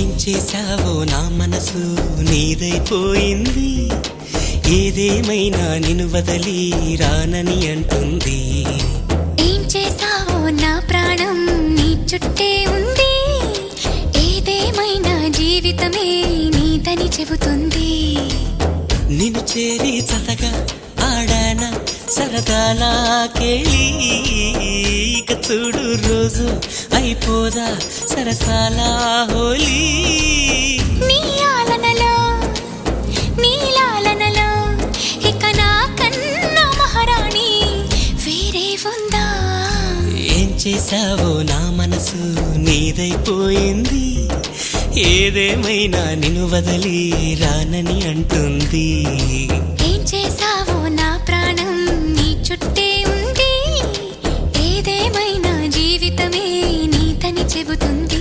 ఏం చేశావో నా మనసు నీదైపోయింది, ఏదేమైనా నిన్ను వదలి రానని అంటుంది. ఏం చేశావో నా ప్రాణం నీ చుట్టే ఉంది, ఏదేమైనా జీవితమే నీదని చెబుతుంది. నిన్ను చేరి చతగా ఆడాన సరదాలా కేళి, ఇక చూడు రోజు అయిపోదా సరసాలా హోలీ. నీ ఆలనలో నీ లాలనలో ఇక నా కన్నా మహారాణి వేరే ఉందా? ఏం చేశావో నా మనసు నీదైపోయింది, ఏదేమైనా నిన్ను వదలి రానని అంటుంది. ఏం చేశావో నా ప్రాణం నీ చుట్టే ఉంది, ఏదేమైనా జీవితమే నీదని చెబుతుంది.